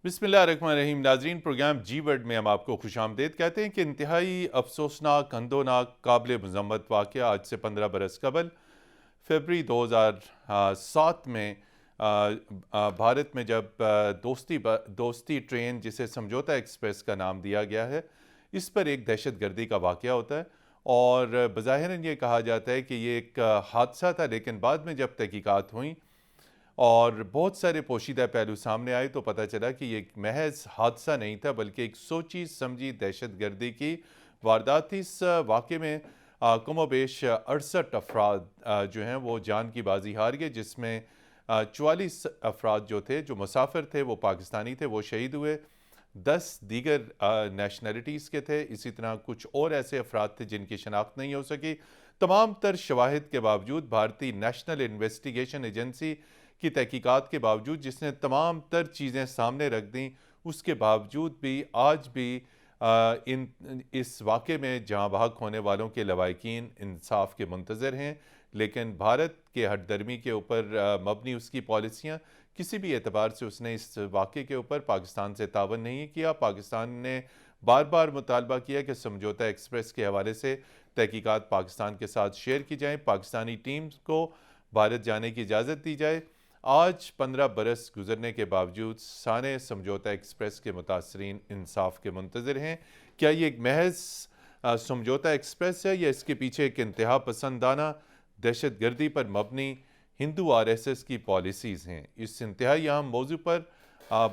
بسم اللہ الرحمن الرحیم ناظرین، پروگرام جی ورڈ میں ہم آپ کو خوش آمدید کہتے ہیں کہ انتہائی افسوسناک، اندوناک، قابل مذمت واقعہ آج سے 15 برس قبل فروری 2007 میں بھارت میں جب دوستی ٹرین جسے سمجھوتا ایکسپریس کا نام دیا گیا ہے، اس پر ایک دہشت گردی کا واقعہ ہوتا ہے اور بظاہر یہ کہا جاتا ہے کہ یہ ایک حادثہ تھا، لیکن بعد میں جب تحقیقات ہوئیں اور بہت سارے پوشیدہ پہلو سامنے آئے تو پتہ چلا کہ یہ ایک محض حادثہ نہیں تھا بلکہ ایک سوچی سمجھی دہشت گردی کی واردات تھی۔ اس واقعے میں کم و بیش 68 افراد جو ہیں وہ جان کی بازی ہار گئے، جس میں 44 افراد جو تھے، جو مسافر تھے، وہ پاکستانی تھے، وہ شہید ہوئے، 10 دیگر نیشنلٹیز کے تھے، اسی طرح کچھ اور ایسے افراد تھے جن کی شناخت نہیں ہو سکی۔ تمام تر شواہد کے باوجود بھارتی نیشنل انویسٹیگیشن ایجنسی کی تحقیقات کے باوجود، جس نے تمام تر چیزیں سامنے رکھ دیں، اس کے باوجود بھی آج بھی اس واقعے میں جاں بحق ہونے والوں کے لواحقین انصاف کے منتظر ہیں، لیکن بھارت کے ہٹ درمی کے اوپر مبنی اس کی پالیسیاں کسی بھی اعتبار سے اس نے اس واقعے کے اوپر پاکستان سے تعاون نہیں کیا۔ پاکستان نے بار بار مطالبہ کیا کہ سمجھوتا ایکسپریس کے حوالے سے تحقیقات پاکستان کے ساتھ شیئر کی جائیں، پاکستانی ٹیمز کو بھارت جانے کی اجازت دی جائے۔ آج 15 برس گزرنے کے باوجود سارے سمجھوتا ایکسپریس کے متاثرین انصاف کے منتظر ہیں۔ کیا یہ ایک محض سمجھوتا ایکسپریس ہے یا اس کے پیچھے ایک انتہا پسندانہ دہشت گردی پر مبنی ہندو RSS کی پالیسیز ہیں؟ اس انتہائی اہم موضوع پر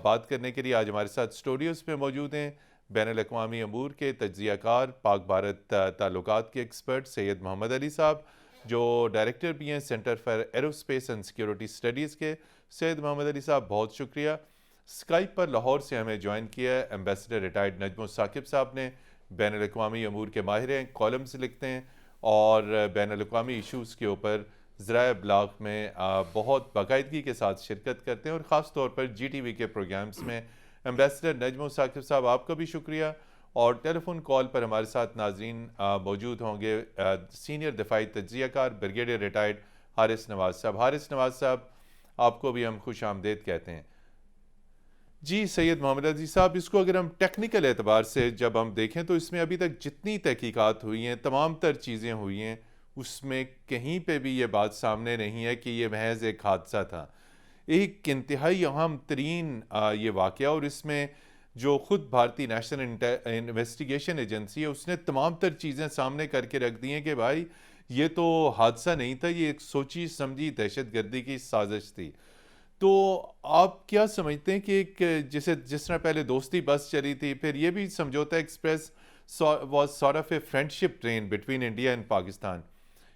بات کرنے کے لیے آج ہمارے ساتھ اسٹوڈیوز میں موجود ہیں بین الاقوامی امور کے تجزیہ کار، پاک بھارت تعلقات کے ایکسپرٹ سید محمد علی صاحب، جو ڈائریکٹر بھی ہیں centre for aerospace and security studies کے۔ سید محمد علی صاحب بہت شکریہ۔ اسکائپ پر لاہور سے ہمیں جوائن کیا ہے ایمبیسڈر ریٹائرڈ نجم ثاقب صاحب نے، بین الاقوامی امور کے ماہر ہیں، کالمز لکھتے ہیں اور بین الاقوامی ایشوز کے اوپر ذرائع ابلاغ میں بہت باقاعدگی کے ساتھ شرکت کرتے ہیں اور خاص طور پر GTV کے پروگرامز میں۔ ایمبیسڈر نجم ثاقب صاحب، آپ کا بھی شکریہ۔ اور ٹیلی فون کال پر ہمارے ساتھ ناظرین موجود ہوں گے سینئر دفاعی تجزیہ کار بریگیڈیئر ریٹائرڈ حارث نواز صاحب۔ حارث نواز صاحب، آپ کو بھی ہم خوش آمدید کہتے ہیں۔ جی سید محمد علی صاحب، اس کو اگر ہم ٹیکنیکل اعتبار سے جب ہم دیکھیں تو اس میں ابھی تک جتنی تحقیقات ہوئی ہیں، تمام تر چیزیں ہوئی ہیں، اس میں کہیں پہ بھی یہ بات سامنے نہیں ہے کہ یہ محض ایک حادثہ تھا۔ ایک انتہائی اہم ترین یہ واقعہ، اور اس میں جو خود بھارتی نیشنل انویسٹیگیشن ایجنسی ہے، اس نے تمام تر چیزیں سامنے کر کے رکھ دی ہیں کہ بھائی یہ تو حادثہ نہیں تھا، یہ ایک سوچی سمجھی دہشت گردی کی سازش تھی۔ تو آپ کیا سمجھتے ہیں کہ ایک جس طرح پہلے دوستی بس چلی تھی، پھر یہ بھی Samjhauta Express was sort of a friendship train between India and Pakistan,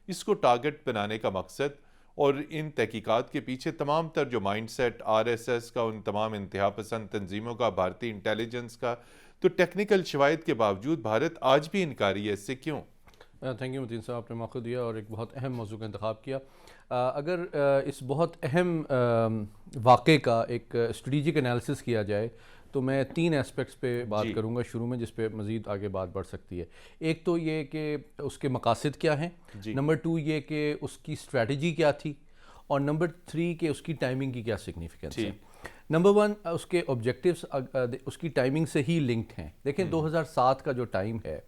اس کو ٹارگٹ بنانے کا مقصد اور ان تحقیقات کے پیچھے تمام تر جو مائنڈ سیٹ RSS کا، ان تمام انتہا پسند تنظیموں کا، بھارتی انٹیلیجنس کا، تو ٹیکنیکل شواہد کے باوجود بھارت آج بھی انکاری ہے، اس سے کیوں؟ تھینک یو متین صاحب، آپ نے موقع دیا اور ایک بہت اہم موضوع کا انتخاب کیا۔ اگر اس بہت اہم واقعے کا ایک اسٹریٹجک انالیسس کیا جائے تو میں 3 ایسپیکٹس پہ بات کروں گا شروع میں، جس پہ مزید آگے بات بڑھ سکتی ہے۔ ایک تو یہ کہ اس کے مقاصد کیا ہیں، نمبر 2 یہ کہ اس کی اسٹریٹجی کیا تھی، اور نمبر 3 کہ اس کی ٹائمنگ کی کیا سگنیفیکنس ہے۔ نمبر 1 اس کے آبجیکٹیوز اس کی ٹائمنگ سے ہی لنکڈ ہیں۔ دیکھیں 2007 کا جو ٹائم ہے،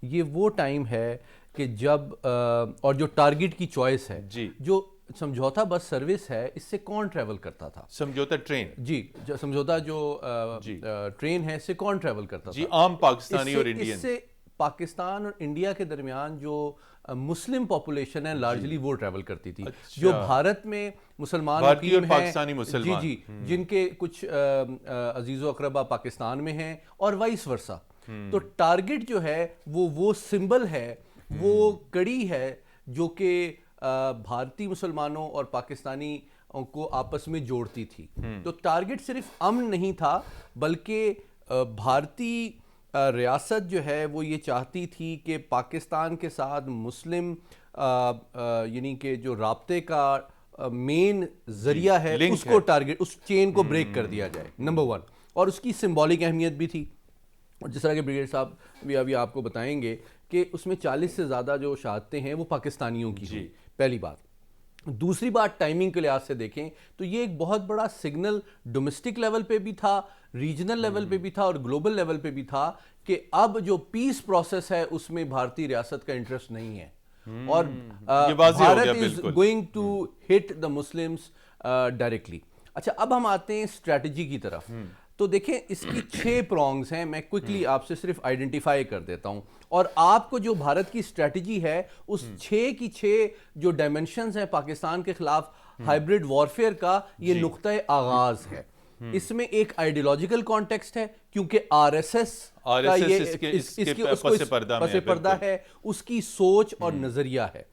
یہ وہ ٹائم ہے کہ جب اور جو ٹارگٹ کی چوائس ہے، جو سمجھوتا بس سروس ہے، اس سے کون ٹریول کرتا تھا؟ سمجھوتا ٹرین، جی، سمجھوتا جو ٹرین ہے، اس سے کون ٹریول کرتا تھا؟ عام پاکستانی اور انڈین۔ اس سے پاکستان اور انڈیا کے درمیان جو مسلم پاپولیشن ہے لارجلی وہ ٹریول کرتی تھی۔ جو بھارت میں مسلمان مقیم ہیں، جی جن کے کچھ عزیز و اقربا پاکستان میں ہیں اور وائس ورثہ، تو ٹارگٹ جو ہے وہ سمبل ہے، وہ کڑی ہے جو کہ بھارتی مسلمانوں اور پاکستانی کو آپس میں جوڑتی تھی۔ تو ٹارگٹ صرف امن نہیں تھا، بلکہ بھارتی ریاست جو ہے وہ یہ چاہتی تھی کہ پاکستان کے ساتھ مسلم یعنی کہ جو رابطے کا مین ذریعہ ہے، اس کو ٹارگٹ، اس چین کو بریک کر دیا جائے، نمبر 1۔ اور اس کی سمبولک اہمیت بھی تھی، اور جس طرح کہ بریگیڈیئر صاحب بھی ابھی آپ کو بتائیں گے کہ اس میں 40 سے زیادہ جو شہادتیں ہیں وہ پاکستانیوں کی ہیں، پہلی بات۔ دوسری بات ٹائمنگ کے لحاظ سے دیکھیں تو یہ ایک بہت بڑا سگنل ڈومیسٹک لیول پہ بھی تھا, ریجنل لیول پہ بھی تھا اور گلوبل لیول پہ بھی تھا کہ اب جو پیس پروسیس ہے اس میں بھارتی ریاست کا انٹرسٹ نہیں ہے, اور Bharat is going to hit the Muslims directly. اچھا, اب ہم آتے ہیں اسٹریٹجی کی طرف. تو دیکھیں اس کی 6 پرونگز ہیں, میں کوئکلی آپ سے صرف آئیڈینٹیفائی کر دیتا ہوں, اور آپ کو جو بھارت کی اسٹریٹجی ہے اس 6 کی 6 جو ڈائمنشنز ہیں پاکستان کے خلاف ہائبرڈ وارفیئر کا, یہ نقطۂ آغاز ہے. اس میں ایک آئیڈیولوجیکل کانٹیکسٹ ہے کیونکہ آر ایس ایس کا یہ پس پردہ ہے, اس کی سوچ اور نظریہ ہے.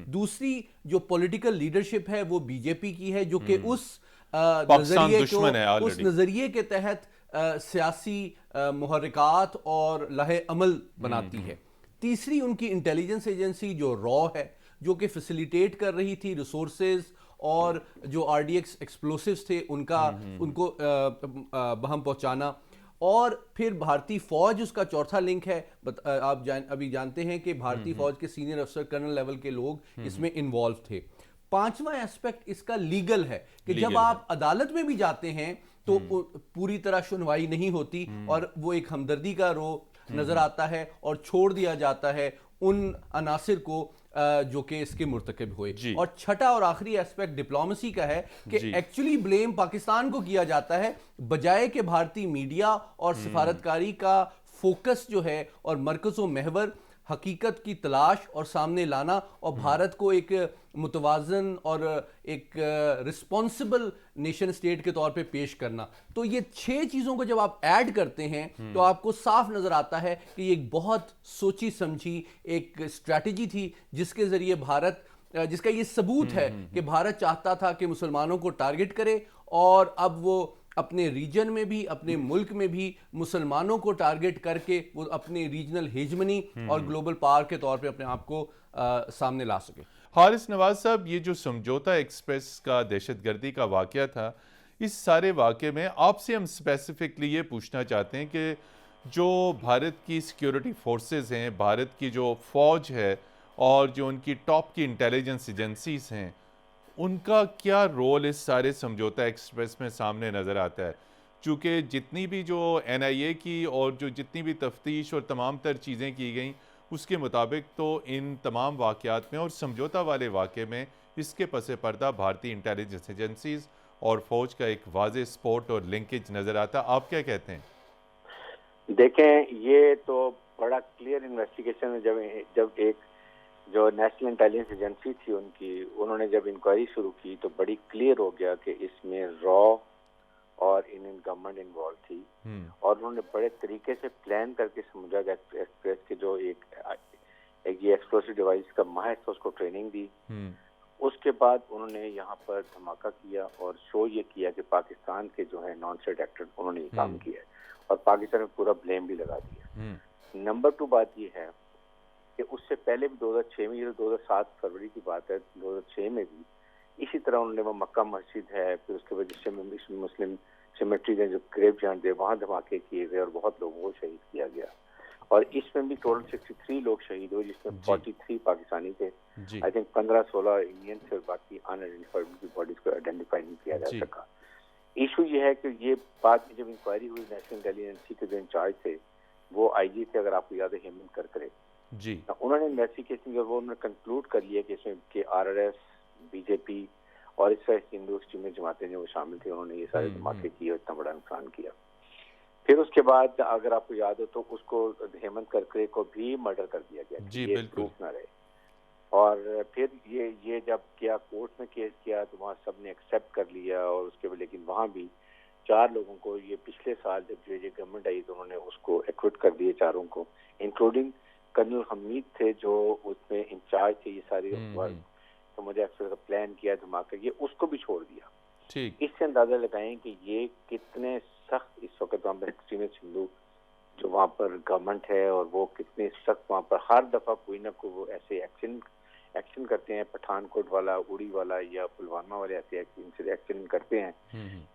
دوسری جو پولیٹیکل لیڈرشپ ہے وہ بی جے پی کی ہے, جو کہ اس نظریے کے تحت سیاسی محرکات اور لائحہ عمل بناتی ہے. تیسری ان کی انٹیلیجنس ایجنسی جو را ہے, جو کہ فیسیلیٹیٹ کر رہی تھی ریسورسز اور جو آر ڈی ایکس ایکسپلوسیوز تھے ان کو بہم پہنچانا. اور پھر بھارتی فوج اس کا چوتھا لنک ہے. آپ ابھی جانتے ہیں کہ بھارتی فوج کے سینئر افسر کرنل لیول کے لوگ اس میں انوالو تھے. پانچواں ایسپیکٹ اس کا لیگل ہے کہ جب آپ عدالت میں بھی جاتے ہیں تو پوری طرح سنوائی نہیں ہوتی اور وہ ایک ہمدردی کا رو نظر آتا ہے اور چھوڑ دیا جاتا ہے ان عناصر کو جو کہ اس کے مرتکب ہوئے. اور چھٹا اور آخری ایسپیکٹ ڈپلومیسی کا ہے کہ ایکچولی بلیم پاکستان کو کیا جاتا ہے, بجائے کہ بھارتی میڈیا اور سفارتکاری کا فوکس جو ہے اور مرکز و محور حقیقت کی تلاش اور سامنے لانا اور بھارت کو ایک متوازن اور ایک رسپانسبل نیشن اسٹیٹ کے طور پہ پیش کرنا. تو یہ 6 چیزوں کو جب آپ ایڈ کرتے ہیں تو آپ کو صاف نظر آتا ہے کہ یہ ایک بہت سوچی سمجھی ایک اسٹریٹجی تھی جس کے ذریعے بھارت, جس کا یہ ثبوت ہے کہ بھارت چاہتا تھا کہ مسلمانوں کو ٹارگٹ کرے, اور اب وہ اپنے ریجن میں بھی اپنے ملک میں بھی مسلمانوں کو ٹارگٹ کر کے وہ اپنے ریجنل ہیجمنی اور گلوبل پاور کے طور پہ اپنے آپ کو سامنے لا سکے. حارث نواز صاحب, یہ جو سمجھوتا ایکسپریس کا دہشت گردی کا واقعہ تھا, اس سارے واقعے میں آپ سے ہم اسپیسیفکلی یہ پوچھنا چاہتے ہیں کہ جو بھارت کی سیکیورٹی فورسز ہیں, بھارت کی جو فوج ہے اور جو ان کی ٹاپ کی انٹیلیجنس ایجنسیز ہیں, ان کا کیا رول اس سارے سمجھوتا ایکسپریس میں سامنے نظر آتا ہے؟ چونکہ جتنی بھی جو این آئی اے کی اور جو جتنی بھی تفتیش اور تمام تر چیزیں کی گئیں اس کے مطابق تو ان تمام واقعات میں اور سمجھوتا والے واقعے میں اس کے پس پردہ بھارتی انٹیلیجنس ایجنسیز اور فوج کا ایک واضح سپورٹ اور لنکیج نظر آتا. آپ کیا کہتے ہیں؟ دیکھیں, یہ تو بڑا کلیئر انویسٹیگیشن ہے. جب ایک جو نیشنل انٹیلیجنس ایجنسی تھی انہوں نے جب انکوائری شروع کی تو بڑی کلیئر ہو گیا کہ اس میں را اور انڈین گورنمنٹ انوالو تھی, اور انہوں نے بڑے طریقے سے پلان کر کے سمجھوتا ایکسپریس کے جو ایک یہ ایکسپلوسو ڈیوائس کا ماہر تھا اس کو ٹریننگ دی. اس کے بعد انہوں نے یہاں پر دھماکہ کیا اور شو یہ کیا کہ پاکستان کے جو ہے نان اسٹیٹ ایکٹر انہوں نے یہ کام کیا اور پاکستان میں پورا بلیم بھی لگا دیا. نمبر 2 بات یہ ہے کہ اس سے پہلے بھی 2006 میں, یہ 2007 فروری کی بات ہے, 2006 میں بھی اسی طرح انہوں نے وہ مکہ مسجد ہے, پھر اس کے بعد مسلم سیمیٹریز ہیں جو گریو جان دے, وہاں دھماکے کیے گئے اور بہت لوگوں کو شہید کیا گیا. اور اس میں بھی ٹوٹل 63 لوگ شہید ہوئے, جس میں 43 پاکستانی تھے. آئی تھنک 15-16 انڈین تھے اور باقی ان آئیڈینٹیفائڈ کی باڈیز کو آئیڈینٹیفائی نہیں کیا جا سکا. ایشو یہ ہے کہ یہ بات میں جب انکوائری ہوئی, نیشنل انٹیلیجنس کے جو انچارج تھے وہ آئی جی تھے, اگر آپ کو یاد ہے, ہیمنت کرکرے, انہوں نے انویسٹیگیشن جو انہوں نے کنکلوڈ کر لیا کہ اس میں کہ R R S, B J P اور اس طرح ہندو ایکسٹریمسٹ جماعتیں جو وہ شامل تھے, انہوں نے یہ سارے دھماکے کیے اور اتنا بڑا نقصان کیا. پھر اس کے بعد اگر آپ کو یاد ہو تو اس کو ہیمنت کرکرے کو بھی مرڈر کر دیا گیا, یہ پروف نہ رہے. اور پھر یہ جب کیا کورٹ میں کیس کیا تو وہاں سب نے ایکسیپٹ کر لیا, اور اس کے بعد لیکن وہاں بھی 4 لوگوں کو یہ پچھلے سال جب جو گورنمنٹ آئی تو انہوں نے اس کو ایکوٹ کر دیے, 4 کو, انکلوڈنگ کرنل حمید تھے جو اس میں انچارج تھے یہ ساری تو مجھے اکثر پلان کیا دھماکہ, یہ اس کو بھی چھوڑ دیا. اس سے اندازہ لگائیں کہ یہ کتنے سخت اس وقت وہاں پر ایکسٹریمسٹ ہندو جو وہاں پر گورنمنٹ ہے, اور وہ کتنے سخت وہاں پر ہر دفعہ کوئی نہ کوئی وہ ایسے ایکشن کرتے ہیں, پٹھان کوٹ والا, اڑی والا یا پلوامہ والے ایسے ایکشن کرتے ہیں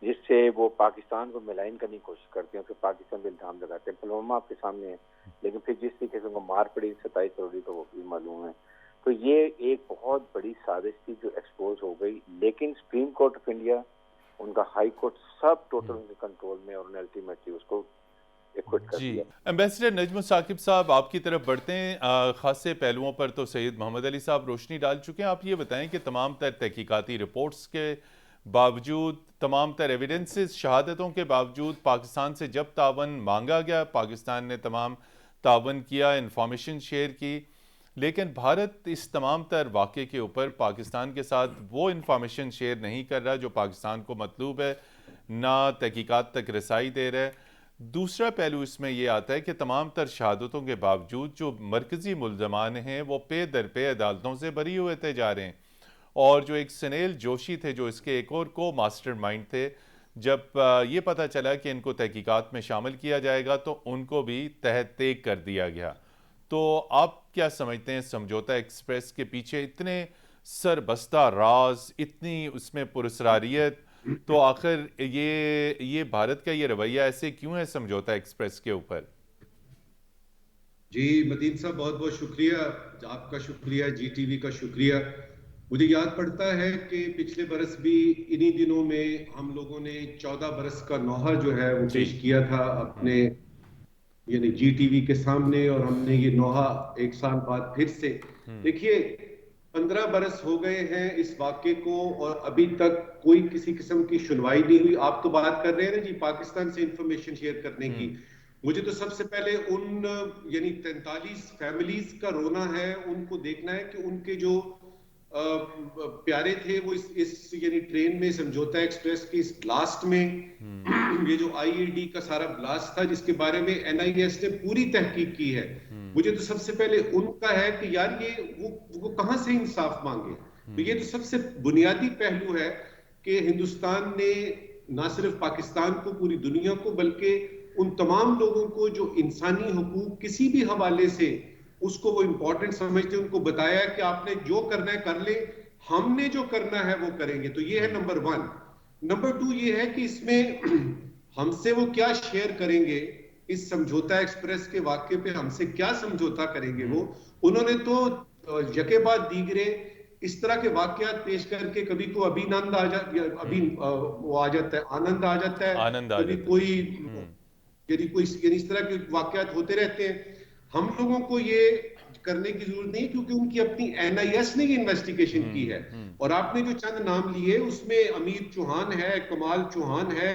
جس سے وہ پاکستان کو ملائن کرنے کی کوشش کرتے ہیں, پھر پاکستان پہ الزام لگاتے ہیں. پلوامہ آپ کے سامنے ہے, لیکن پھر جس طریقے سے ان کو مار پڑی 27 فروری کو وہ بھی معلوم ہے. تو یہ ایک بہت بڑی سازش تھی جو ایکسپوز ہو گئی، لیکن سپریم کورٹ آف انڈیا، ان کا high court, sub total in کے کنٹرول میں، اور انہوں نے الٹیمیٹلی اس کو ایکوٹ کر دیا۔ ایمبیسڈر نجم ثاقب صاحب، آپ کی طرف بڑھتے ہیں۔ خاصے پہلوؤں پر تو سید محمد علی صاحب روشنی ڈال چکے ہیں۔ آپ یہ بتائیں کہ تمام تر تحقیقاتی رپورٹس کے باوجود، تمام تر ایویڈنسز، شہادتوں کے باوجود پاکستان سے جب تعاون مانگا گیا، پاکستان نے تمام تعاون کیا، انفارمیشن شیئر کی، لیکن بھارت اس تمام تر واقعے کے اوپر پاکستان کے ساتھ وہ انفارمیشن شیئر نہیں کر رہا جو پاکستان کو مطلوب ہے، نہ تحقیقات تک رسائی دے رہا ہے۔ دوسرا پہلو اس میں یہ آتا ہے کہ تمام تر شہادتوں کے باوجود جو مرکزی ملزمان ہیں وہ پے در پے عدالتوں سے بری ہوئے جا رہے ہیں، اور جو ایک سنیل جوشی تھے جو اس کے ایک اور کو ماسٹر مائنڈ تھے، جب یہ پتہ چلا کہ ان کو تحقیقات میں شامل کیا جائے گا تو ان کو بھی تحت دیگ کر دیا گیا۔ تو آپ کیا سمجھتے ہیں سمجھوتا ایکسپریس کے پیچھے اتنے سربستہ راز، اتنی اس میں پراسراریت، تو آخر یہ بھارت کا یہ رویہ ایسے کیوں ہے سمجھوتا ایکسپریس کے اوپر؟ جی مدین صاحب، بہت بہت شکریہ، آپ کا شکریہ، جی ٹی وی کا شکریہ۔ مجھے یاد پڑتا ہے کہ پچھلے برس بھی انہی دنوں میں ہم لوگوں نے 14 برس کا نوحہ جو ہے وہ پیش کیا تھا اپنے یعنی جی ٹی وی کے سامنے، اور ہم نے یہ نوحہ ایک سال بعد پھر سے دیکھیے 15 برس ہو گئے ہیں اس واقعے کو، اور ابھی تک کوئی کسی قسم کی سنوائی نہیں ہوئی۔ آپ تو بات کر رہے ہیں نا جی پاکستان سے انفارمیشن شیئر کرنے کی، مجھے تو سب سے پہلے ان یعنی 43 فیملیز کا رونا ہے، ان کو دیکھنا ہے کہ ان کے جو پیارے تھے وہ اس یعنی ٹرین میں، سمجھوتا ایکسپریس کی اس بلاسٹ میں، یہ جو آئی اے ڈی کا سارا بلاسٹ تھا جس کے بارے میں این آئی ایس نے پوری تحقیق کی ہے، مجھے تو سب سے پہلے ان کا ہے کہ یار یہ وہ کہاں سے انصاف مانگے۔ تو یہ تو سب سے بنیادی پہلو ہے کہ ہندوستان نے نہ صرف پاکستان کو، پوری دنیا کو، بلکہ ان تمام لوگوں کو جو انسانی حقوق کسی بھی حوالے سے اس کو وہ امپورٹنٹ سمجھتے ہیں، ان کو بتایا کہ آپ نے جو کرنا ہے کر لیں، ہم نے جو کرنا ہے وہ کریں گے۔ تو یہ ہے نمبر 1۔ نمبر 2 یہ ہے کہ اس میں ہم سے وہ کیا شیئر کریں گے، اس سمجھوتا ایکسپریس کے واقعے پہ ہم سے کیا سمجھوتا کریں گے وہ۔ انہوں نے تو یکے بعد دیگرے اس طرح کے واقعات پیش کر کے کبھی کو ابھی نند آ جاتا ہے، آنند آ جاتا ہے، کبھی کوئی یعنی اس طرح کے واقعات ہوتے رہتے ہیں۔ ہم لوگوں کو یہ کرنے کی ضرورت نہیں، کیونکہ ان کی اپنی این آئی ایس نے یہ انویسٹیگیشن کی ہے، اور آپ نے جو چند نام لیے اس میں امیر چوہان ہے، کمال چوہان ہے،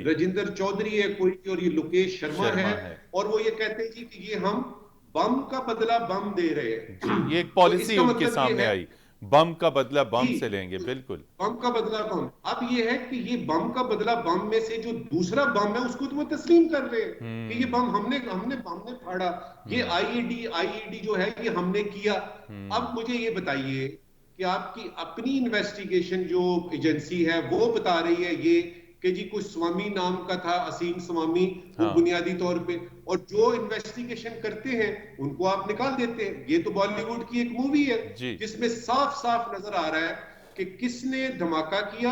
رجندر چودھری ہے کوئی، اور یہ لوکیش شرما ہے، اور وہ یہ کہتے ہیں جی کہ یہ ہم بم کا بدلہ بم دے رہے ہیں۔ یہ ایک پالیسی ان کے سامنے آئی، بم کا بدلہ بم سے لیں گے، بالکل بم کا بدلہ بم۔ اب یہ ہے کہ یہ بم کا بدلہ بم میں سے جو دوسرا بم ہے اس کو تو وہ تسلیم کر رہے ہیں کہ یہ بم ہم نے پھاڑا، یہ آئی اے ڈی جو ہے یہ ہم نے کیا۔ اب مجھے یہ بتائیے کہ آپ کی اپنی انویسٹیگیشن جو ایجنسی ہے وہ بتا رہی ہے یہ کہ جی کوئی سوامی نام کا تھا، اسیم سوامی، وہ بنیادی طور پہ، اور جو انویسٹیگیشن کرتے ہیں ان کو آپ نکال دیتے ہیں۔ یہ تو بالی ووڈ کی ایک مووی ہے جس میں صاف صاف نظر آ رہا ہے کہ کس نے دھماکہ کیا،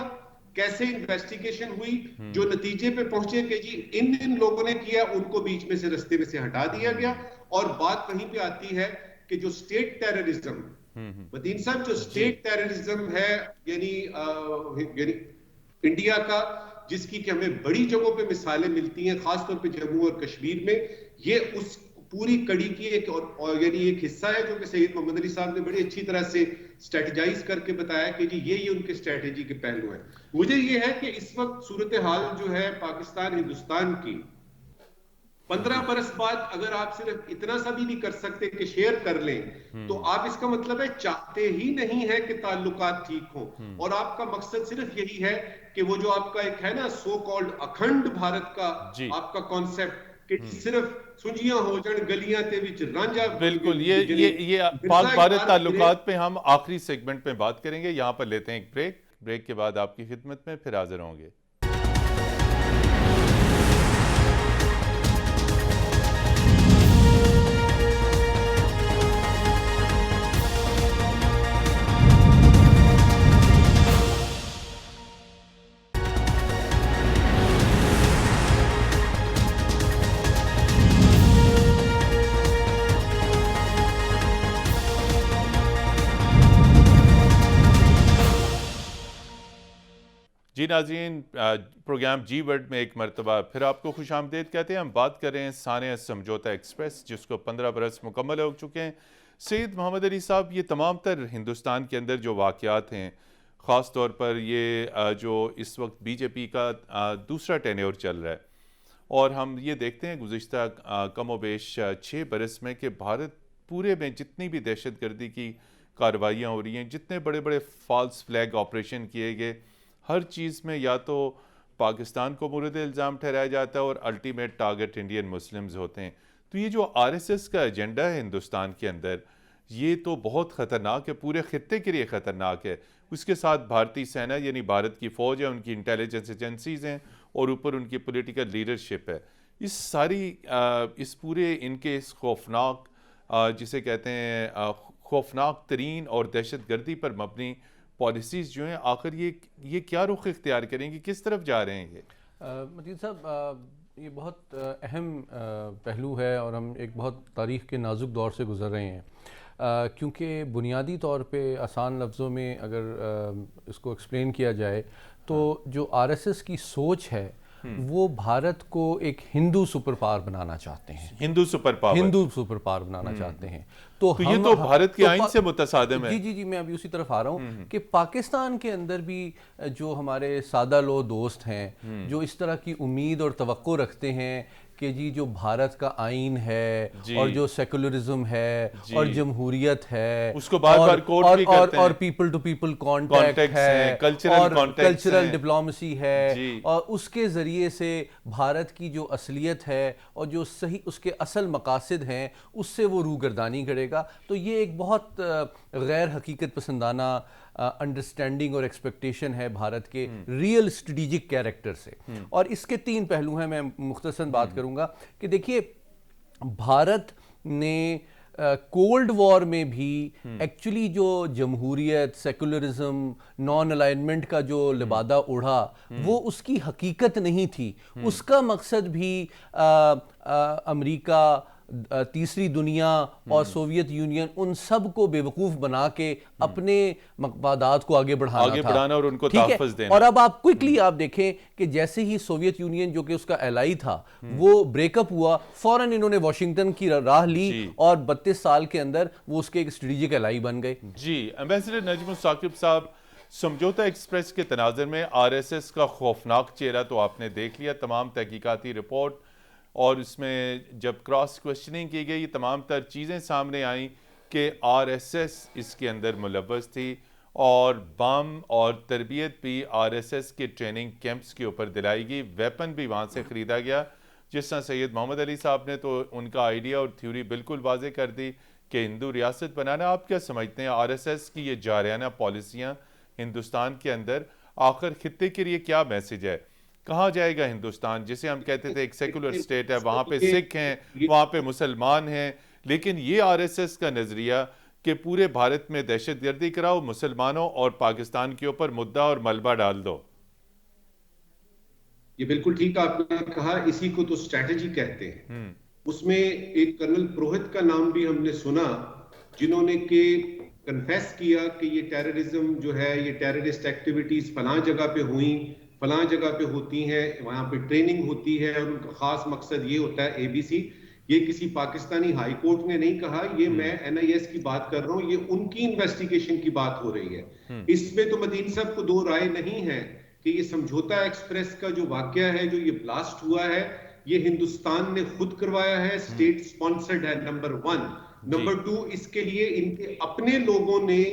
کیسے انویسٹیگیشن ہوئی، جو نتیجے پہ پہنچے کہ جی ان لوگوں نے کیا، ان کو بیچ میں سے رستے میں سے ہٹا دیا گیا۔ اور بات وہیں پہ آتی ہے کہ جو اسٹیٹ ٹیررزم، مدین صاحب، جو اسٹیٹ ٹیررزم ہے یعنی انڈیا کا، جس کی کہ ہمیں بڑی جگہوں پہ مثالیں ملتی ہیں، خاص طور پہ جموں اور کشمیر میں، یہ اس پوری کڑی کی ایک یعنی ایک حصہ ہے جو کہ سید محمد علی صاحب نے بڑی اچھی طرح سے اسٹریٹجائز کر کے بتایا کہ جی یہ ان کے اسٹریٹجی کے پہلو ہیں۔ مجھے یہ ہے کہ اس وقت صورتحال جو ہے پاکستان ہندوستان کی 15 برس بعد اگر آپ صرف اتنا سا بھی نہیں کر سکتے کہ شیئر کر لیں، تو آپ اس کا مطلب ہے چاہتے ہی نہیں ہے کہ تعلقات ٹھیک ہوں، اور آپ کا مقصد صرف یہی ہے کہ وہ جو آپ کا ایک ہے نا سو کالڈ اکھنڈ بھارت کا آپ کا کانسیپٹ کہ صرف سنجیاں ہو جن گلیاں تے وچ رانجھا۔ بالکل، یہ پاک بھارت تعلقات پہ ہم آخری سیگمنٹ میں بات کریں گے۔ یہاں پر لیتے ہیں ایک بریک کے بعد آپ کی خدمت میں پھر حاضر ہوں گے۔ جی ناظرین، پروگرام جی ورلڈ میں ایک مرتبہ پھر آپ کو خوش آمدید کہتے ہیں۔ ہم بات کر رہے ہیں سانحہ سمجھوتہ ایکسپریس، جس کو 15 برس مکمل ہو چکے ہیں۔ سید محمد علی صاحب، یہ تمام تر ہندوستان کے اندر جو واقعات ہیں، خاص طور پر یہ جو اس وقت بی جے پی کا دوسرا ٹینیور چل رہا ہے، اور ہم یہ دیکھتے ہیں گزشتہ کم و بیش 6 برس میں کہ بھارت پورے میں جتنی بھی دہشت گردی کی کارروائیاں ہو رہی ہیں، جتنے بڑے بڑے فالس فلیگ آپریشن کیے گئے، ہر چیز میں یا تو پاکستان کو مورد الزام ٹھہرایا جاتا ہے اور الٹیمیٹ ٹارگٹ انڈین مسلمز ہوتے ہیں۔ تو یہ جو آر ایس ایس کا ایجنڈا ہے ہندوستان کے اندر، یہ تو بہت خطرناک ہے، پورے خطے کے لیے خطرناک ہے۔ اس کے ساتھ بھارتی سینا یعنی بھارت کی فوج ہے، ان کی انٹیلیجنس ایجنسیز ہیں، اور اوپر ان کی پولیٹیکل لیڈرشپ ہے۔ اس ساری اس پورے ان کے اس خوفناک جسے کہتے ہیں خوفناک ترین اور دہشت گردی پر مبنی پالیسیز جو ہیں، آخر یہ کیا رخ اختیار کریں گے، کس طرف جا رہے ہیں یہ؟ متین صاحب، یہ بہت اہم پہلو ہے، اور ہم ایک بہت تاریخ کے نازک دور سے گزر رہے ہیں، کیونکہ بنیادی طور پہ آسان لفظوں میں اگر اس کو ایکسپلین کیا جائے تو جو آر ایس ایس کی سوچ ہے وہ بھارت کو ایک ہندو سپر پاور بنانا چاہتے ہیں، ہندو سپر پاور بنانا چاہتے ہیں۔ تو یہ تو بھارت کے آئین سے متصادم ہے۔ جی میں ابھی اسی طرف آ رہا ہوں کہ پاکستان کے اندر بھی جو ہمارے سادہ لو دوست ہیں، جو اس طرح کی امید اور توقع رکھتے ہیں کہ جی جو بھارت کا آئین ہے اور جو سیکولرزم ہے اور جمہوریت ہے، اس کو بار بار کوٹ بھی کرتے ہیں، اور پیپل ٹو پیپل کانٹیکٹ ہے، اور کلچرل ڈپلومیسی ہے، اور اس کے ذریعے سے بھارت کی جو اصلیت ہے اور جو صحیح اس کے اصل مقاصد ہیں اس سے وہ روگردانی کرے گا۔ تو یہ ایک بہت غیر حقیقت پسندانہ انڈرسٹینڈنگ اور ایکسپیکٹیشن ہے بھارت کے ریئل اسٹریٹجک کیریکٹر سے، اور اس کے 3 پہلو ہیں۔ میں مختصراً بات کروں گا کہ دیکھیے، بھارت نے کولڈ وار میں بھی ایکچولی جو جمہوریت، سیکولرزم، نان الائنمنٹ کا جو لبادہ اوڑھا، وہ اس کی حقیقت نہیں تھی۔ اس کا مقصد بھی امریکہ، تیسری دنیا اور سوویت یونین، ان سب کو بے وقوف بنا کے اپنے مفادات کو آگے بڑھانا اور ان کو تحفظ دینا۔ اور اب آپ کوئکلی آپ دیکھیں کہ جیسے ہی سوویت یونین جو کہ اس کا ایلائی تھا وہ بریک اپ ہوا، فوراً انہوں نے واشنگٹن کی راہ لی، اور 32 سال کے اندر وہ اس کے ایک اسٹریٹجک ایلائی بن گئے۔ جی ایمبیسڈر نجم الثاقب صاحب، سمجھوتہ ایکسپریس کے تناظر میں آر ایس ایس کا خوفناک چہرہ تو آپ نے دیکھ لیا، تمام تحقیقاتی رپورٹ، اور اس میں جب کراس کوشچننگ کی گئی، یہ تمام تر چیزیں سامنے آئیں کہ آر ایس ایس اس کے اندر ملوث تھی، اور بم اور تربیت بھی آر ایس ایس کے ٹریننگ کیمپس کے اوپر دلائی گئی، ویپن بھی وہاں سے خریدا گیا۔ جس طرح سید محمد علی صاحب نے تو ان کا آئیڈیا اور تھیوری بالکل واضح کر دی کہ ہندو ریاست بنانا۔ آپ کیا سمجھتے ہیں آر ایس ایس کی یہ جارحانہ پالیسیاں ہندوستان کے اندر آخر خطے کے لیے کیا میسج ہے؟ کہاں جائے گا ہندوستان، جسے ہم کہتے تھے ایک سیکولر اسٹیٹ ہے، وہاں پہ سکھ ہیں، وہاں پہ مسلمان ہیں، لیکن یہ آر ایس ایس کا نظریہ کہ پورے بھارت میں دہشت گردی کراؤ، مسلمانوں اور پاکستان کے اوپر مدعا اور ملبہ ڈال دو۔ یہ بالکل ٹھیک آپ نے کہا، اسی کو تو اسٹریٹجی کہتے ہیں۔ اس میں ایک کرنل پروہت کا نام بھی ہم نے سنا، جنہوں نے کہ کنفیس کیا کہ یہ ٹیررزم جو ہے، یہ ٹیررسٹ ایکٹیویٹیز فلاں جگہ پہ ہوئیں، فلاں جگہ پہ ہوتی ہیں، وہاں پہ ٹریننگ ہوتی ہے، اور ان کا خاص مقصد یہ ہوتا ہے ABC۔ یہ کسی پاکستانی ہائی کورٹ نے نہیں کہا، یہ میں NIS کی بات کر رہا ہوں، یہ ان کی انویسٹیگیشن کی بات ہو رہی ہے۔ اس میں تو مدین صاحب کو 2 رائے نہیں ہے کہ یہ سمجھوتہ ایکسپریس کا جو واقعہ ہے، جو یہ بلاسٹ ہوا ہے، یہ ہندوستان نے خود کروایا ہے، اسٹیٹ سپانسرڈ ہے، نمبر 1۔ نمبر 2، اس کے لیے ان کے اپنے لوگوں نے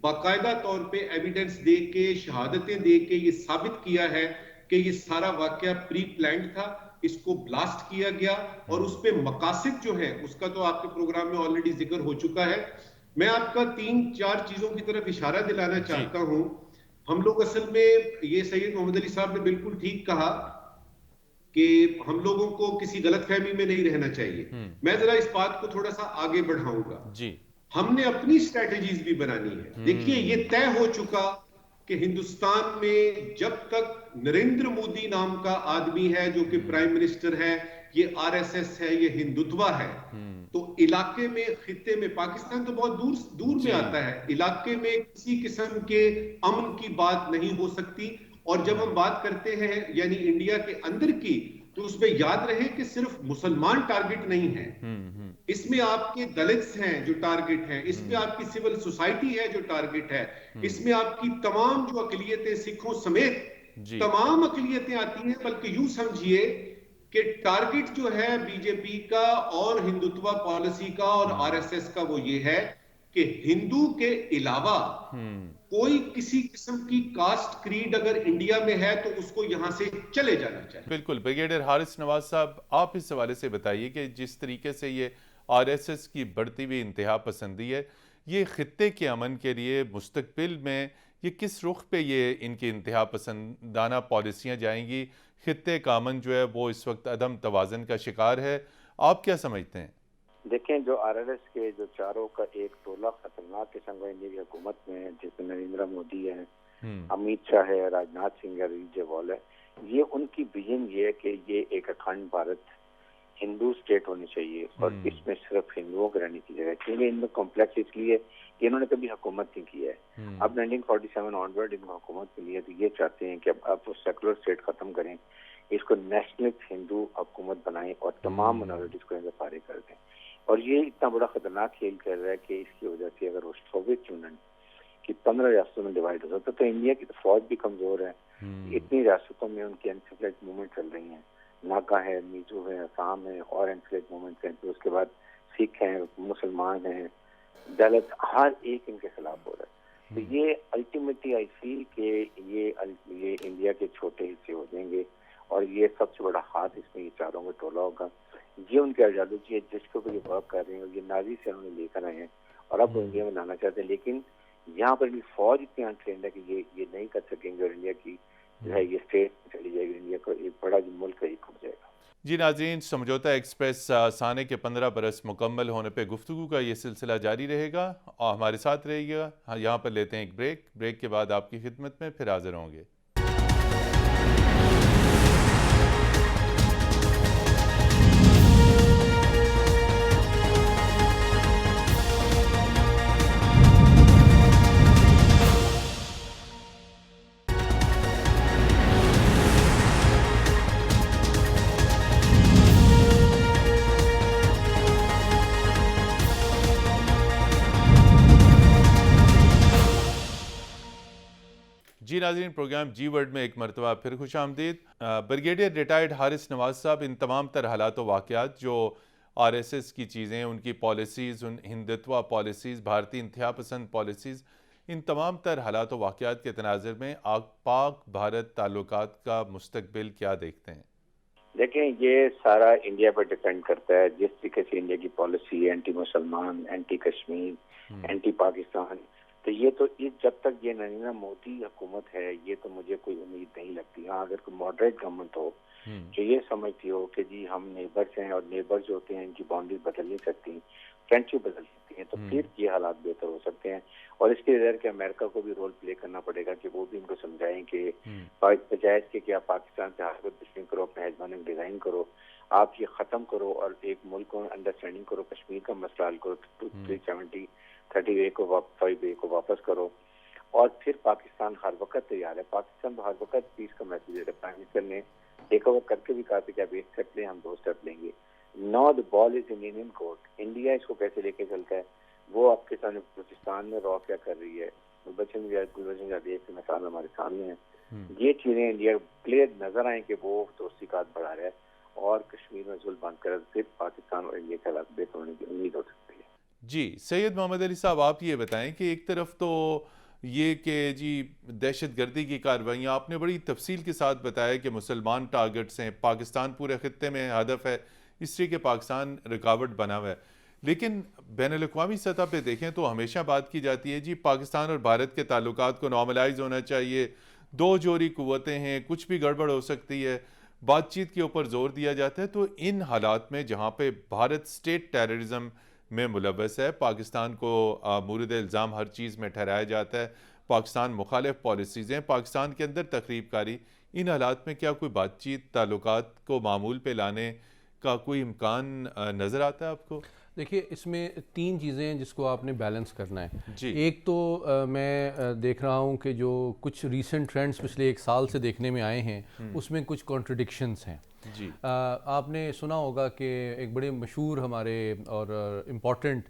باقاعدہ طور پہ ایویڈنس دے کے، شہادتیں دے کے یہ ثابت کیا ہے کہ یہ سارا واقعہ پری پلانڈ تھا، اس کو بلاسٹ کیا گیا، اور اس پہ مقاصد جو ہیں اس کا تو آپ کے پروگرام میں آلریڈی ذکر ہو چکا ہے۔ میں آپ کا 3-4 چیزوں کی طرف اشارہ دلانا چاہتا ہوں۔ ہم لوگ اصل میں، یہ سید محمد علی صاحب نے بالکل ٹھیک کہا کہ ہم لوگوں کو کسی غلط فہمی میں نہیں رہنا چاہیے۔ میں ذرا اس بات کو تھوڑا سا آگے بڑھاؤں گا۔ ہم نے اپنی اسٹریٹجیز بھی بنانی ہے۔ دیکھیے، یہ طے ہو چکا کہ ہندوستان میں جب تک نریندر مودی نام کا آدمی ہے جو کہ پرائم منسٹر ہے، یہ آر ایس ایس ہے، یہ ہندوتوا ہے، تو علاقے میں، خطے میں، پاکستان تو بہت دور میں آتا ہے، علاقے میں کسی قسم کے امن کی بات نہیں ہو سکتی، اور جب ہم بات کرتے ہیں یعنی انڈیا کے اندر کی، تو اس میں یاد رہے کہ صرف مسلمان ٹارگٹ نہیں ہیں، اس میں آپ کے دلتس ہیں جو ٹارگٹ ہیں، اس میں آپ کی سول سوسائٹی ہے جو ٹارگٹ ہے، اس میں آپ کی تمام جو اقلیتیں سکھوں سمیت تمام اقلیتیں آتی ہیں، بلکہ یوں سمجھیے کہ ٹارگٹ جو ہے بی جے پی کا اور ہندوتوا پالیسی کا اور آر ایس ایس کا وہ یہ ہے کہ ہندو کے علاوہ کوئی کسی قسم کی کاسٹ کریڈ اگر انڈیا میں ہے تو اس کو یہاں سے چلے جانا چاہیے۔ بالکل بریگیڈیئر حارث نواز صاحب، آپ اس حوالے سے بتائیے کہ جس طریقے سے یہ آر ایس ایس کی بڑھتی ہوئی انتہا پسندی ہے، یہ خطے کے امن کے لیے مستقبل میں یہ کس رخ پہ یہ ان کی انتہا پسندانہ پالیسیاں جائیں گی؟ خطے کا امن جو ہے وہ اس وقت عدم توازن کا شکار ہے، آپ کیا سمجھتے ہیں؟ دیکھیں، جو آر ایل ایس کے جو چاروں کا ایک ٹولہ خطرناک قسم کا انڈیا کی حکومت میں ہے، جس میں نریندر مودی ہے، امیت شاہ ہے، راجناتھ سنگھ ہے، ریجوال ہے، یہ ان کی ویژن یہ ہے کہ یہ ایک اکھنڈ بھارت ہندو اسٹیٹ ہونی چاہیے اور اس میں صرف ہندوؤں کو رہنے کی جگہ ہے، کیونکہ ان میں کمپلیکس اس لیے کہ انہوں نے کبھی حکومت نہیں کی ہے۔ اب 1947 آنورڈ ان کو حکومت ملی ہے تو یہ چاہتے ہیں کہ اب وہ سیکولر اسٹیٹ ختم کریں، اس کو نیشنلسٹ ہندو حکومت بنائیں اور تمام منارٹیز کو فارغ کر دیں۔ اور یہ اتنا بڑا خطرناک کھیل کر رہا ہے کہ اس کی وجہ سے اگر وہ سوویت یونین کی 15 ریاستوں میں ڈیوائڈ ہو سکتا تو انڈیا کی تو فوج بھی کمزور ہے، اتنی ریاستوں میں ان کی انسفلیٹ موومنٹ چل رہی ہیں، ناگا ہے، میزو ہے، آسام ہے، اور انسفلیٹ موومنٹ ہیں، پھر اس کے بعد سکھ ہیں، مسلمان ہیں، دلت، ہر ایک ان کے خلاف ہو رہا ہے۔ تو یہ الٹیمیٹلی آئی فیل کہ یہ انڈیا کے چھوٹے حصے ہو جائیں گے اور یہ سب سے بڑا ہاتھ اس میں یہ چاروں میں ٹولا ہوگا۔ یہ ان کی آئیڈیالوجی ہے جس کے اوپر یہ ورک کر رہے ہیں، اور یہ نازی سے انہوں نے لے کر آئے ہیں اور اب وہ انڈیا میں لانا چاہتے ہیں، لیکن یہاں پر بھی فوج اتنی انٹرینڈ ہے کہ یہ نہیں کر سکیں گے اور انڈیا کی جو ہے یہ اسٹیٹ چلی جائے گی، انڈیا کو ایک بڑا ملک ہے یہ کھپ جائے گا۔ جی ناظرین، سمجھوتہ ایکسپریس سانے کے 15 برس مکمل ہونے پہ گفتگو کا یہ سلسلہ جاری رہے گا اور ہمارے ساتھ رہے گا۔ یہاں پر لیتے ہیں ایک بریک کے بعد آپ کی خدمت میں پھر حاضر ہوں گے۔ جی ناظرین، پروگرام جی ورڈ میں ایک مرتبہ پھر خوش آمدید۔ بریگیڈیئر ریٹائرڈ حارث نواز صاحب، ان تمام تر حالات و واقعات جو آر ایس ایس کی چیزیں، ان کی پالیسیز، ان ہندتوا پالیسیز، بھارتی انتہا پسند پالیسیز، ان تمام تر حالات و واقعات کے تناظر میں پاک بھارت تعلقات کا مستقبل کیا دیکھتے ہیں؟ دیکھیں، یہ سارا انڈیا پر ڈیپینڈ کرتا ہے، جس طریقے سے انڈیا کی پالیسی ہے، اینٹی مسلمان، اینٹی کشمیر، اینٹی پاکستان، تو یہ تو جب تک یہ نریندر مودی حکومت ہے یہ تو مجھے کوئی امید نہیں لگتی۔ ہاں، اگر کوئی ماڈریٹ گورنمنٹ ہو جو یہ سمجھتی ہو کہ جی ہم نیبرز ہیں اور نیبرز جو ہوتے ہیں ان کی باؤنڈری بدل نہیں سکتی، فرینڈشپ بدل سکتی ہیں، تو پھر یہ حالات بہتر ہو سکتے ہیں۔ اور اس کے ذریعے کہ امریکہ کو بھی رول پلے کرنا پڑے گا کہ وہ بھی ان کو سمجھائیں کہ بجائے اس کے کہ آپ پاکستان سے ہاتھ کو دشمن کرو، اپنے ہیزبان ڈیزائن کرو، آپ یہ ختم کرو اور ایک ملک کو انڈرسٹینڈنگ کرو، کشمیر کا مسئلہ حل کرو، 370 کو واپس کرو، اور پھر پاکستان ہر وقت تیار ہے۔ پاکستان تو ہر وقت پیس کا میسج دے رہا ہے۔ پرائم منسٹر نے ٹیک اوور کر کے بھی کہا کہ آپ ایک اسٹیپ لیں، ہم 2 اسٹیپ لیں گے۔ نو دا بال از ان انڈین کورٹ۔ انڈیا اس کو کیسے لے کے چلتا ہے، وہ آپ کے سامنے بلوچستان میں رو کیا کر رہی ہے، گلبچن جادیو کی مثال ہمارے سامنے ہے۔ یہ چیزیں انڈیا کلیئر نظر آئیں کہ وہ دوستی کا ہاتھ بڑھا رہا ہے اور کشمیر میں ظلم بند کر پھر پاکستان اور انڈیا کے حالات بہتر ہونے کی امید ہو سکتی ہے۔ جی سید محمد علی صاحب، آپ یہ بتائیں کہ ایک طرف تو یہ کہ جی دہشت گردی کی کارروائیاں آپ نے بڑی تفصیل کے ساتھ بتایا کہ مسلمان ٹارگٹس ہیں، پاکستان پورے خطے میں ہدف ہے، اس لیے کہ پاکستان رکاوٹ بنا ہوا ہے، لیکن بین الاقوامی سطح پہ دیکھیں تو ہمیشہ بات کی جاتی ہے جی پاکستان اور بھارت کے تعلقات کو نارملائز ہونا چاہیے، 2 جوہری قوتیں ہیں، کچھ بھی گڑبڑ ہو سکتی ہے، بات چیت کے اوپر زور دیا جاتا ہے۔ تو ان حالات میں جہاں پہ بھارت اسٹیٹ ٹیررزم میں ملوث ہے، پاکستان کو مورد الزام ہر چیز میں ٹھہرایا جاتا ہے، پاکستان مخالف پالیسیز ہیں، پاکستان کے اندر تخریب کاری، ان حالات میں کیا کوئی بات چیت تعلقات کو معمول پہ لانے کا کوئی امکان نظر آتا ہے آپ کو؟ دیکھیے اس میں تین چیزیں ہیں جس کو آپ نے بیلنس کرنا ہے. جی. ایک تو میں دیکھ رہا ہوں کہ جو کچھ ریسنٹ ٹرینڈز پچھلے ایک سال سے دیکھنے میں آئے ہیں اس میں کچھ کانٹرڈکشنز ہیں. جی. آپ نے سنا ہوگا کہ ایک بڑے مشہور ہمارے اور امپورٹنٹ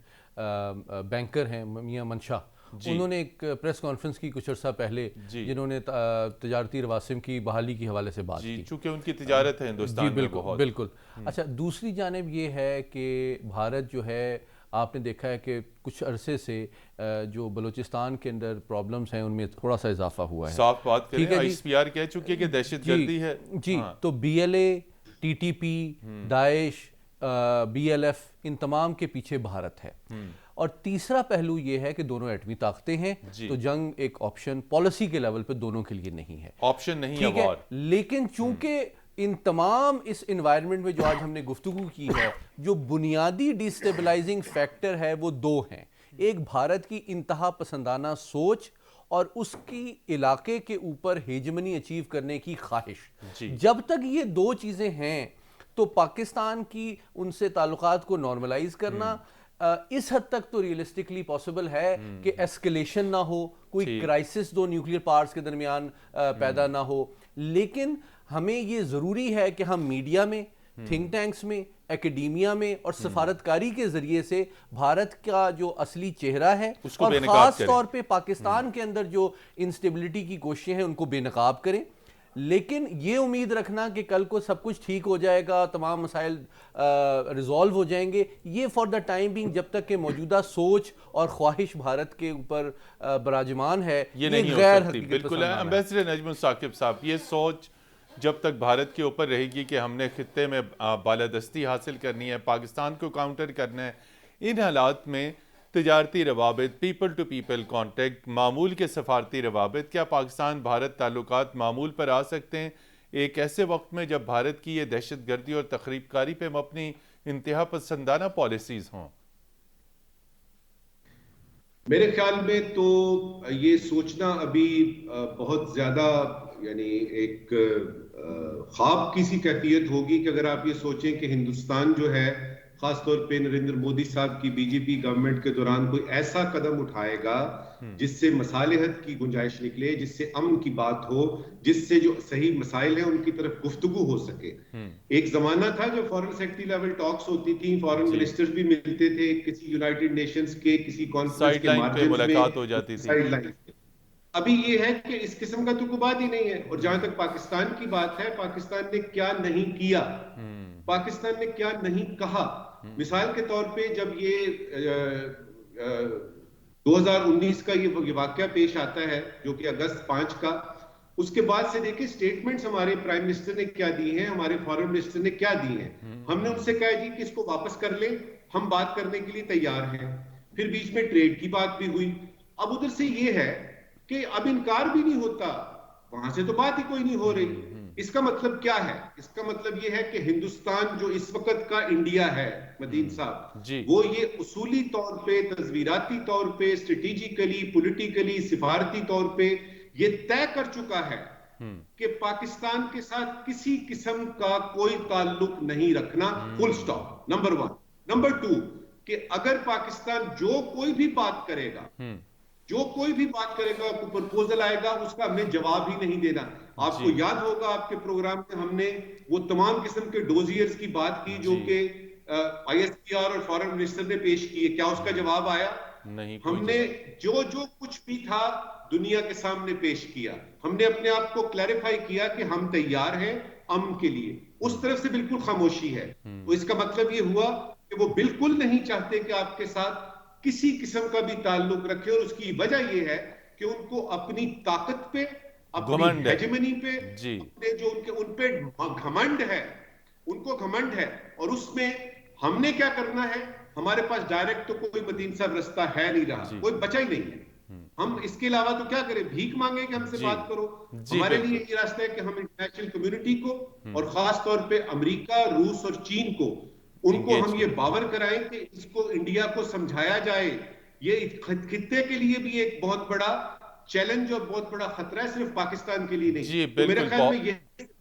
بینکر ہیں میاں منشا, انہوں نے ایک پریس کانفرنس کی کچھ عرصہ پہلے جنہوں نے تجارتی رواسم کی بحالی کے حوالے سے بات کی, چونکہ ان کی تجارت ہے ہندوستان میں بہت. بالکل. اچھا, دوسری جانب یہ ہے کہ بھارت جو ہے آپ نے دیکھا ہے کہ کچھ عرصے سے جو بلوچستان کے اندر پرابلمز ہیں ان میں تھوڑا سا اضافہ ہوا ہے. صاف بات کریں, آئی ایس پی آر کہہ چکے کہ دہشت گردی ہے. جی, تو B L A, T T P, داعش, بی ایل ایف, ان تمام کے پیچھے بھارت ہے. اور تیسرا پہلو یہ ہے کہ دونوں ایٹمی طاقتیں ہیں, تو جنگ ایک آپشن پالیسی کے لیول پہ دونوں کے لیے نہیں ہے, آپشن نہیں ہے وار. لیکن چونکہ ان تمام اس انوائرمنٹ میں جو آج ہم نے گفتگو کی ہے, جو بنیادی ڈیسٹیبلائزنگ فیکٹر ہے وہ دو ہیں. ایک بھارت کی انتہا پسندانہ سوچ اور اس کی علاقے کے اوپر ہیجمنی اچیو کرنے کی خواہش. جب تک یہ دو چیزیں ہیں تو پاکستان کی ان سے تعلقات کو نارملائز کرنا اس حد تک تو ریئلسٹکلی پاسبل ہے کہ ایسکلیشن نہ ہو, کوئی کرائسس دو نیوکلیر پاورز کے درمیان پیدا نہ ہو. لیکن ہمیں یہ ضروری ہے کہ ہم میڈیا میں, تھنک ٹینکس میں, ایکیڈیمیا میں اور سفارتکاری کے ذریعے سے بھارت کا جو اصلی چہرہ ہے اور خاص طور پہ پاکستان کے اندر جو انسٹیبلٹی کی کوششیں ہیں ان کو بے نقاب کریں. لیکن یہ امید رکھنا کہ کل کو سب کچھ ٹھیک ہو جائے گا, تمام مسائل ریزالو ہو جائیں گے, یہ فار دا ٹائم بینگ جب تک کہ موجودہ سوچ اور خواہش بھارت کے اوپر براجمان ہے یہ نہیں غیر حقیقت. بالکل ہے امبیسڈر نجم ثاقب صاحب, یہ سوچ جب تک بھارت کے اوپر رہے گی کہ ہم نے خطے میں بالادستی حاصل کرنی ہے, پاکستان کو کاؤنٹر کرنا ہے, ان حالات میں تجارتی روابط, پیپل ٹو پیپل کانٹیکٹ, معمول کے سفارتی روابط, کیا پاکستان بھارت تعلقات معمول پر آ سکتے ہیں ایک ایسے وقت میں جب بھارت کی یہ دہشت گردی اور تخریب کاری پہ مبنی انتہا پسندانہ پالیسیز ہوں؟ میرے خیال میں تو یہ سوچنا ابھی بہت زیادہ یعنی ایک خواب کی سی کیفیت ہوگی کہ اگر آپ یہ سوچیں کہ ہندوستان جو ہے خاص طور پہ نریندر مودی صاحب کی بی جے پی گورنمنٹ کے دوران کوئی ایسا قدم اٹھائے گا جس سے مصالحت کی گنجائش نکلے, جس سے امن کی بات ہو, جس سے جو صحیح مسائل ہیں ان کی طرف گفتگو ہو سکے. ایک زمانہ تھا جو فارن سیکرٹری لیول ٹاکس ہوتی تھی, فارن منسٹرز بھی ملتے تھے کسی یونائٹڈ نیشنز کے کسی کانفرنس کے مارجنز میں ملاقات ہو جاتی تھی. ابھی یہ ہے کہ اس قسم کا تو کوئی بات ہی نہیں ہے. اور جہاں تک پاکستان کی بات ہے, پاکستان نے کیا نہیں کیا, پاکستان نے کیا نہیں کہا. مثال کے طور پہ جب یہ 2019 کا یہ واقعہ پیش آتا ہے جو کہ اگست 5 کا, اس کے بعد سے دیکھیں سٹیٹمنٹس ہمارے پرائم منسٹر نے کیا دی ہیں, ہمارے فارن منسٹر نے کیا دی ہیں. ہم نے ان سے کہا جی کہ اس کو واپس کر لیں, ہم بات کرنے کے لیے تیار ہیں. پھر بیچ میں ٹریڈ کی بات بھی ہوئی. اب ادھر سے یہ ہے کہ اب انکار بھی نہیں ہوتا, وہاں سے تو بات ہی کوئی نہیں ہو رہی. اس کا مطلب کیا ہے؟ اس کا مطلب یہ ہے کہ ہندوستان جو اس وقت کا انڈیا ہے مدین صاحب, وہ یہ اصولی طور پہ, تصویراتی طور پہ, اسٹریٹیجیکلی, پولیٹیکلی, سفارتی طور پہ یہ طے کر چکا ہے کہ پاکستان کے ساتھ کسی قسم کا کوئی تعلق نہیں رکھنا, فل سٹاپ. نمبر 1. نمبر 2 کہ اگر پاکستان جو کوئی بھی بات کرے گا, جو کوئی بھی بات کرے گا, کوئی پرپوزل آئے گا, اس کا ہمیں جواب ہی نہیں دینا. آپ کو یاد ہوگا آپ کے پروگرام میں ہم نے وہ تمام قسم کے ڈوزیئرز کی بات کی جو کہ آئی ایس پی آر اور فارن منسٹر نے پیش کیے. کیا اس کا جواب آیا؟ نہیں. ہم نے جو کچھ بھی تھا دنیا کے سامنے پیش کیا. ہم نے اپنے آپ کو کلیریفائی کیا کہ ہم تیار ہیں امن کے لیے. اس طرف سے بالکل خاموشی ہے. تو اس کا مطلب یہ ہوا کہ وہ بالکل نہیں چاہتے کہ آپ کے ساتھ کسی قسم کا بھی تعلق رکھے. اور اس کی وجہ یہ ہے کہ ان کو اپنی طاقت پہ, اپنی ہیجمنی پہ, جو ان پہ گھمنڈ ہے, ان کو گھمنڈ ہے. اور اس میں ہم نے کیا کرنا ہے, ہمارے پاس ڈائریکٹ تو کوئی مدین صاحب رستہ ہے نہیں رہا, کوئی بچا ہی نہیں ہے. ہم اس کے علاوہ تو کیا کریں, بھیک مانگیں کہ ہم سے بات کرو. ہمارے لیے یہ راستہ ہے کہ ہم انٹرنیشنل کمیونٹی کو اور خاص طور پہ امریکہ, روس اور چین کو, ان کو ہم یہ باور کرائیں کہ اس کو انڈیا کو سمجھایا جائے. یہ خطے کے لیے بھی ایک بہت بڑا چیلنج اور بہت بڑا خطرہ ہے, صرف پاکستان کے لیے نہیں. میرے خیال میں یہ